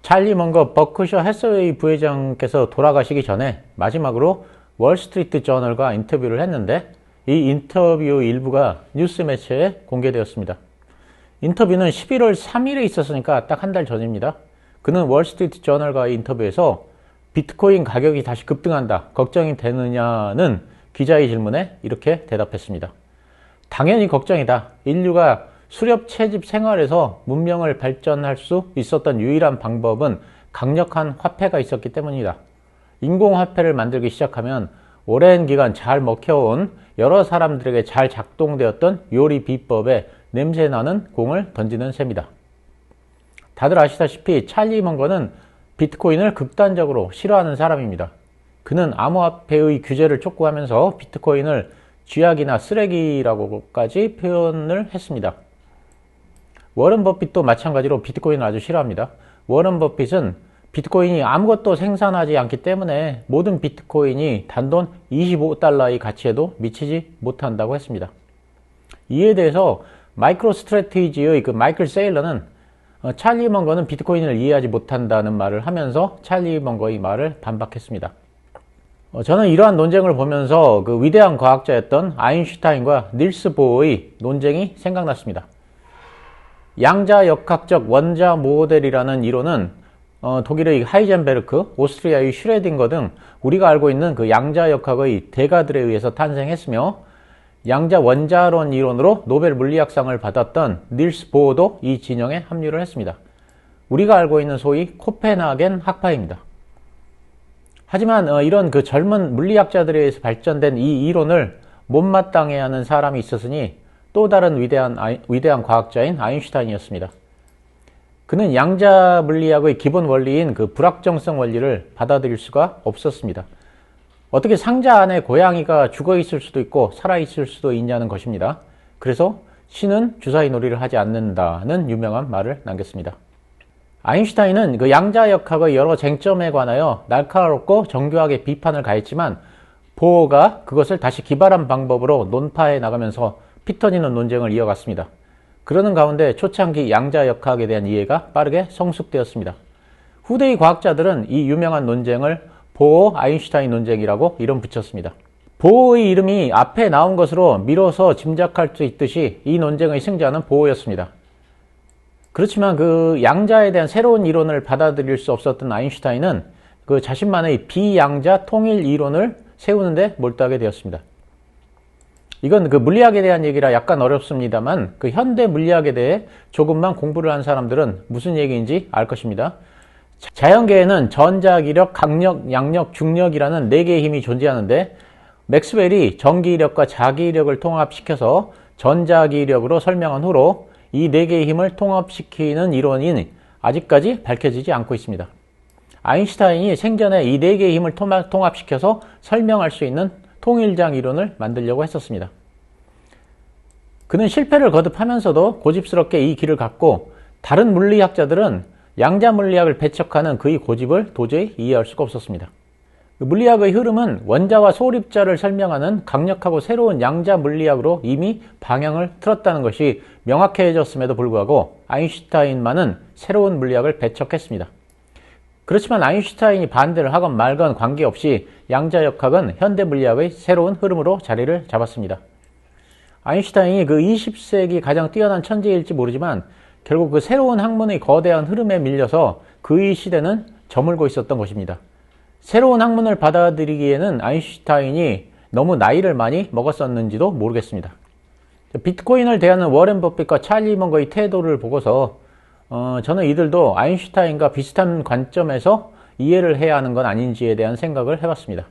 찰리 먼거 버크셔 해서웨이 부회장께서 돌아가시기 전에 마지막으로 월스트리트 저널과 인터뷰를 했는데 이 인터뷰 일부가 뉴스 매체에 공개되었습니다. 인터뷰는 11월 3일에 있었으니까 딱 한 달 전입니다. 그는 월스트리트 저널과의 인터뷰에서 비트코인 가격이 다시 급등한다, 걱정이 되느냐는 기자의 질문에 이렇게 대답했습니다. 당연히 걱정이다. 인류가 수렵 채집 생활에서 문명을 발전할 수 있었던 유일한 방법은 강력한 화폐가 있었기 때문이다. 인공화폐를 만들기 시작하면 오랜 기간 잘 먹혀온 여러 사람들에게 잘 작동되었던 요리 비법에 냄새나는 공을 던지는 셈이다. 다들 아시다시피 찰리 먼거는 비트코인을 극단적으로 싫어하는 사람입니다. 그는 암호화폐의 규제를 촉구하면서 비트코인을 쥐약이나 쓰레기라고까지 표현을 했습니다. 워런 버핏도 마찬가지로 비트코인을 아주 싫어합니다. 워런 버핏은 비트코인이 아무것도 생산하지 않기 때문에 모든 비트코인이 단돈 $25의 가치에도 미치지 못한다고 했습니다. 이에 대해서 마이크로 스트래티지의 마이클 세일러는 찰리 먼거는 비트코인을 이해하지 못한다는 말을 하면서 찰리 먼거의 말을 반박했습니다. 저는 이러한 논쟁을 보면서 그 위대한 과학자였던 아인슈타인과 닐스 보어의 논쟁이 생각났습니다. 양자역학적 원자 모델이라는 이론은 독일의 하이젠베르크, 오스트리아의 슈레딩거 등 우리가 알고 있는 그 양자역학의 대가들에 의해서 탄생했으며 양자 원자론 이론으로 노벨 물리학상을 받았던 닐스 보어도 이 진영에 합류를 했습니다. 우리가 알고 있는 소위 코펜하겐 학파입니다. 하지만 이런 그 젊은 물리학자들에 의해서 발전된 이 이론을 못마땅해 하는 사람이 있었으니 또 다른 위대한 과학자인 아인슈타인이었습니다. 그는 양자 물리학의 기본 원리인 그 불확정성 원리를 받아들일 수가 없었습니다. 어떻게 상자 안에 고양이가 죽어 있을 수도 있고 살아 있을 수도 있냐는 것입니다. 그래서 신은 주사위 놀이를 하지 않는다는 유명한 말을 남겼습니다. 아인슈타인은 그 양자역학의 여러 쟁점에 관하여 날카롭고 정교하게 비판을 가했지만 보어가 그것을 다시 기발한 방법으로 논파해 나가면서 피 터지는 논쟁을 이어갔습니다. 그러는 가운데 초창기 양자역학에 대한 이해가 빠르게 성숙되었습니다. 후대의 과학자들은 이 유명한 논쟁을 보어 아인슈타인 논쟁이라고 이름 붙였습니다. 보어의 이름이 앞에 나온 것으로 미뤄서 짐작할 수 있듯이 이 논쟁의 승자는 보어였습니다. 그렇지만 그 양자에 대한 새로운 이론을 받아들일 수 없었던 아인슈타인은 그 자신만의 비양자 통일 이론을 세우는데 몰두하게 되었습니다. 이건 그 물리학에 대한 얘기라 약간 어렵습니다만 그 현대 물리학에 대해 조금만 공부를 한 사람들은 무슨 얘기인지 알 것입니다. 자연계에는 전자, 기력, 강력, 양력, 중력이라는 4개의 힘이 존재하는데 맥스웰이 전기력과 자기력을 통합시켜서 전자기력으로 설명한 후로 이 4개의 힘을 통합시키는 이론이 아직까지 밝혀지지 않고 있습니다. 아인슈타인이 생전에 이 4개의 힘을 통합시켜서 설명할 수 있는 통일장 이론을 만들려고 했었습니다. 그는 실패를 거듭하면서도 고집스럽게 이 길을 갔고 다른 물리학자들은 양자 물리학을 배척하는 그의 고집을 도저히 이해할 수가 없었습니다. 물리학의 흐름은 원자와 소립자를 설명하는 강력하고 새로운 양자 물리학으로 이미 방향을 틀었다는 것이 명확해졌음에도 불구하고 아인슈타인만은 새로운 물리학을 배척했습니다. 그렇지만 아인슈타인이 반대를 하건 말건 관계없이 양자역학은 현대 물리학의 새로운 흐름으로 자리를 잡았습니다. 아인슈타인이 그 20세기 가장 뛰어난 천재일지 모르지만 결국 그 새로운 학문의 거대한 흐름에 밀려서 그의 시대는 저물고 있었던 것입니다. 새로운 학문을 받아들이기에는 아인슈타인이 너무 나이를 많이 먹었었는지도 모르겠습니다. 비트코인을 대하는 워렌 버핏과 찰리 먼거의 태도를 보고서 저는 이들도 아인슈타인과 비슷한 관점에서 이해를 해야 하는 건 아닌지에 대한 생각을 해봤습니다.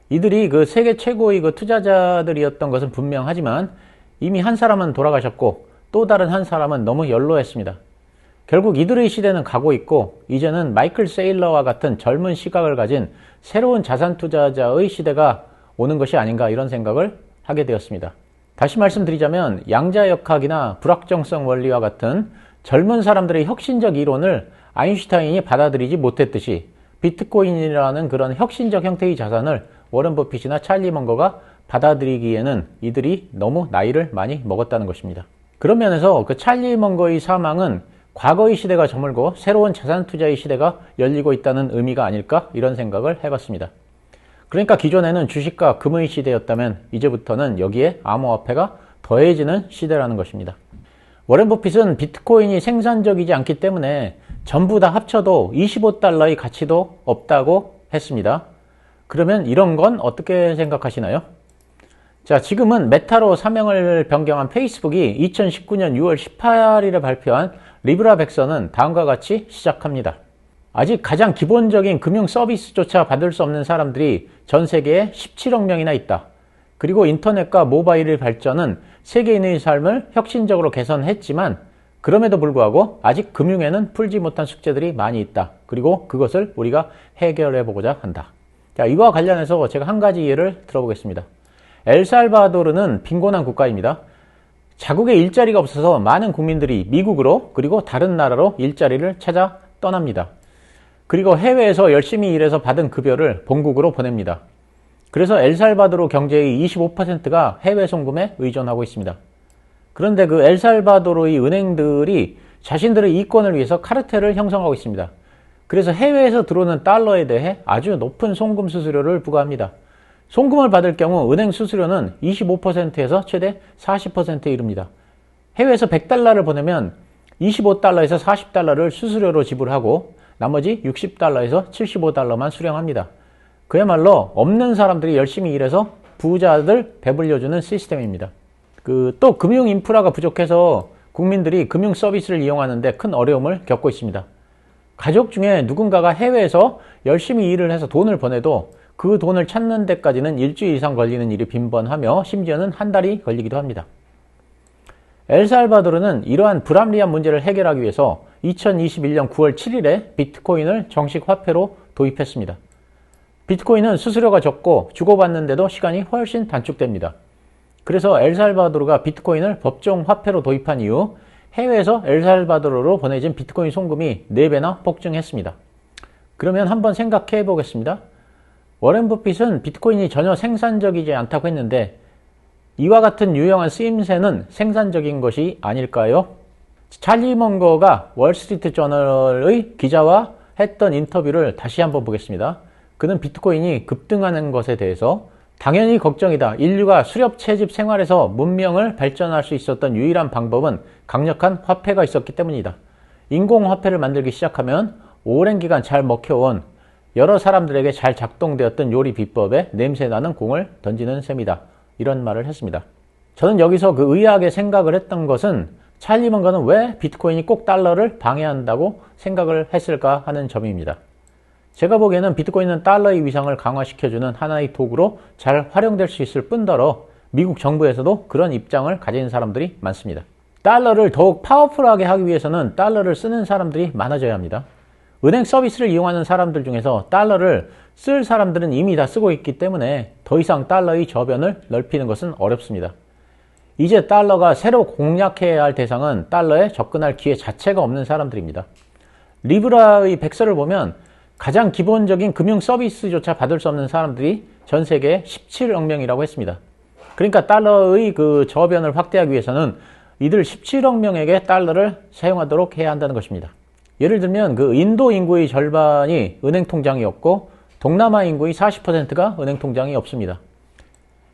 이들이 그 세계 최고의 그 투자자들이었던 것은 분명하지만 이미 한 사람은 돌아가셨고 또 다른 한 사람은 너무 연로했습니다. 결국 이들의 시대는 가고 있고 이제는 마이클 세일러와 같은 젊은 시각을 가진 새로운 자산 투자자의 시대가 오는 것이 아닌가 이런 생각을 하게 되었습니다. 다시 말씀드리자면 양자역학이나 불확정성 원리와 같은 젊은 사람들의 혁신적 이론을 아인슈타인이 받아들이지 못했듯이 비트코인이라는 그런 혁신적 형태의 자산을 워런 버핏이나 찰리 먼거가 받아들이기에는 이들이 너무 나이를 많이 먹었다는 것입니다. 그런 면에서 그 찰리 먼거의 사망은 과거의 시대가 저물고 새로운 자산 투자의 시대가 열리고 있다는 의미가 아닐까 이런 생각을 해봤습니다. 그러니까 기존에는 주식과 금의 시대였다면 이제부터는 여기에 암호화폐가 더해지는 시대라는 것입니다. 워렌 버핏은 비트코인이 생산적이지 않기 때문에 전부 다 합쳐도 25달러의 가치도 없다고 했습니다. 그러면 이런 건 어떻게 생각하시나요? 자, 지금은 메타로 사명을 변경한 페이스북이 2019년 6월 18일에 발표한 리브라 백서는 다음과 같이 시작합니다. 아직 가장 기본적인 금융 서비스조차 받을 수 없는 사람들이 전 세계에 17억 명이나 있다. 그리고 인터넷과 모바일의 발전은 세계인의 삶을 혁신적으로 개선했지만 그럼에도 불구하고 아직 금융에는 풀지 못한 숙제들이 많이 있다. 그리고 그것을 우리가 해결해 보고자 한다. 자, 이와 관련해서 제가 한 가지 예를 들어보겠습니다. 엘살바도르는 빈곤한 국가입니다. 자국에 일자리가 없어서 많은 국민들이 미국으로 그리고 다른 나라로 일자리를 찾아 떠납니다. 그리고 해외에서 열심히 일해서 받은 급여를 본국으로 보냅니다. 그래서 엘살바도르 경제의 25%가 해외 송금에 의존하고 있습니다. 그런데 그 엘살바도르의 은행들이 자신들의 이권을 위해서 카르텔을 형성하고 있습니다. 그래서 해외에서 들어오는 달러에 대해 아주 높은 송금 수수료를 부과합니다. 송금을 받을 경우 은행 수수료는 25%에서 최대 40%에 이릅니다. 해외에서 100달러를 보내면 25달러에서 40달러를 수수료로 지불하고 나머지 60달러에서 75달러만 수령합니다. 그야말로 없는 사람들이 열심히 일해서 부자들 배불려주는 시스템입니다. 또 금융 인프라가 부족해서 국민들이 금융 서비스를 이용하는데 큰 어려움을 겪고 있습니다. 가족 중에 누군가가 해외에서 열심히 일을 해서 돈을 보내도 그 돈을 찾는 데까지는 일주일 이상 걸리는 일이 빈번하며 심지어는 한 달이 걸리기도 합니다. 엘살바도르는 이러한 불합리한 문제를 해결하기 위해서 2021년 9월 7일에 비트코인을 정식 화폐로 도입했습니다. 비트코인은 수수료가 적고 주고받는데도 시간이 훨씬 단축됩니다. 그래서 엘살바도르가 비트코인을 법정 화폐로 도입한 이후 해외에서 엘살바도르로 보내진 비트코인 송금이 4배나 폭증했습니다. 그러면 한번 생각해 보겠습니다. 워렌 버핏은 비트코인이 전혀 생산적이지 않다고 했는데 이와 같은 유용한 쓰임새는 생산적인 것이 아닐까요? 찰리 먼거가 월스트리트 저널의 기자와 했던 인터뷰를 다시 한번 보겠습니다. 그는 비트코인이 급등하는 것에 대해서 당연히 걱정이다. 인류가 수렵 채집 생활에서 문명을 발전할 수 있었던 유일한 방법은 강력한 화폐가 있었기 때문이다. 인공화폐를 만들기 시작하면 오랜 기간 잘 먹혀온 여러 사람들에게 잘 작동되었던 요리 비법에 냄새나는 공을 던지는 셈이다. 이런 말을 했습니다. 저는 여기서 그 의아하게 생각을 했던 것은 찰리 먼거는 왜 비트코인이 꼭 달러를 방해한다고 생각을 했을까 하는 점입니다. 제가 보기에는 비트코인은 달러의 위상을 강화시켜주는 하나의 도구로 잘 활용될 수 있을 뿐더러 미국 정부에서도 그런 입장을 가진 사람들이 많습니다. 달러를 더욱 파워풀하게 하기 위해서는 달러를 쓰는 사람들이 많아져야 합니다. 은행 서비스를 이용하는 사람들 중에서 달러를 쓸 사람들은 이미 다 쓰고 있기 때문에 더 이상 달러의 저변을 넓히는 것은 어렵습니다. 이제 달러가 새로 공략해야 할 대상은 달러에 접근할 기회 자체가 없는 사람들입니다. 리브라의 백서를 보면 가장 기본적인 금융 서비스조차 받을 수 없는 사람들이 전 세계에 17억 명이라고 했습니다. 그러니까 달러의 그 저변을 확대하기 위해서는 이들 17억 명에게 달러를 사용하도록 해야 한다는 것입니다. 예를 들면 그 인도 인구의 절반이 은행 통장이 없고 동남아 인구의 40%가 은행 통장이 없습니다.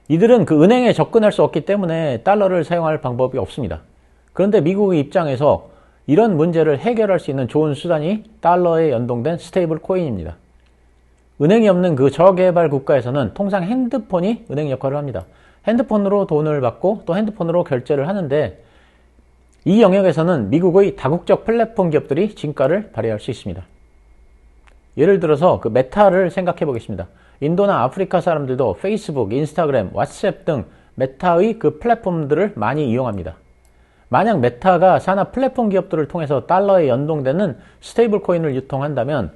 이들은 그 은행에 접근할 수 없기 때문에 달러를 사용할 방법이 없습니다. 그런데 미국의 입장에서 이런 문제를 해결할 수 있는 좋은 수단이 달러에 연동된 스테이블 코인입니다. 은행이 없는 그 저개발 국가에서는 통상 핸드폰이 은행 역할을 합니다. 핸드폰으로 돈을 받고 또 핸드폰으로 결제를 하는데 이 영역에서는 미국의 다국적 플랫폼 기업들이 진가를 발휘할 수 있습니다. 예를 들어서 그 메타를 생각해 보겠습니다. 인도나 아프리카 사람들도 페이스북, 인스타그램, 왓츠앱 등 메타의 그 플랫폼들을 많이 이용합니다. 만약 메타가 산하 플랫폼 기업들을 통해서 달러에 연동되는 스테이블 코인을 유통한다면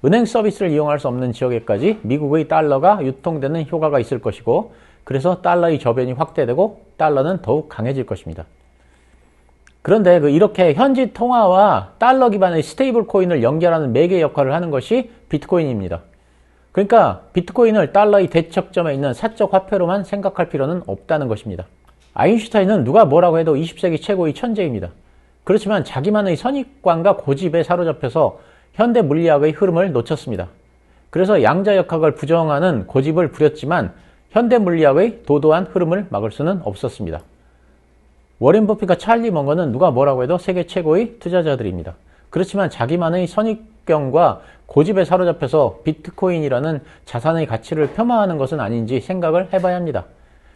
은행 서비스를 이용할 수 없는 지역에까지 미국의 달러가 유통되는 효과가 있을 것이고 그래서 달러의 저변이 확대되고 달러는 더욱 강해질 것입니다. 그런데 이렇게 현지 통화와 달러 기반의 스테이블 코인을 연결하는 매개 역할을 하는 것이 비트코인입니다. 그러니까 비트코인을 달러의 대척점에 있는 사적 화폐로만 생각할 필요는 없다는 것입니다. 아인슈타인은 누가 뭐라고 해도 20세기 최고의 천재입니다. 그렇지만 자기만의 선입관과 고집에 사로잡혀서 현대 물리학의 흐름을 놓쳤습니다. 그래서 양자역학을 부정하는 고집을 부렸지만 현대 물리학의 도도한 흐름을 막을 수는 없었습니다. 워렌 버핏과 찰리 먼거는 누가 뭐라고 해도 세계 최고의 투자자들입니다. 그렇지만 자기만의 선입견과 고집에 사로잡혀서 비트코인이라는 자산의 가치를 폄하하는 것은 아닌지 생각을 해봐야 합니다.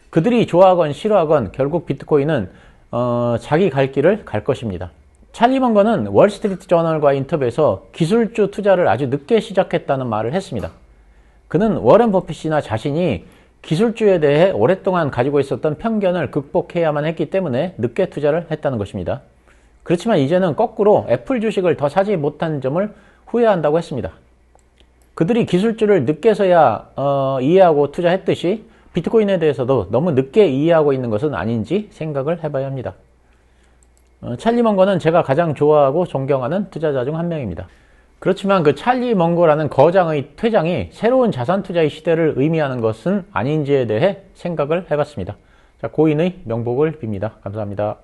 그들이 좋아하건 싫어하건 결국 비트코인은 자기 갈 길을 갈 것입니다. 찰리 먼거는 월스트리트 저널과 인터뷰에서 기술주 투자를 아주 늦게 시작했다는 말을 했습니다. 그는 워렌 버핏이나 자신이 기술주에 대해 오랫동안 가지고 있었던 편견을 극복해야만 했기 때문에 늦게 투자를 했다는 것입니다. 그렇지만 이제는 거꾸로 애플 주식을 더 사지 못한 점을 후회한다고 했습니다. 그들이 기술주를 늦게서야 이해하고 투자했듯이 비트코인에 대해서도 너무 늦게 이해하고 있는 것은 아닌지 생각을 해봐야 합니다. 찰리 먼거는 제가 가장 좋아하고 존경하는 투자자 중 한 명입니다. 그렇지만 그 찰리 먼거라는 거장의 퇴장이 새로운 자산 투자의 시대를 의미하는 것은 아닌지에 대해 생각을 해봤습니다. 자, 고인의 명복을 빕니다. 감사합니다.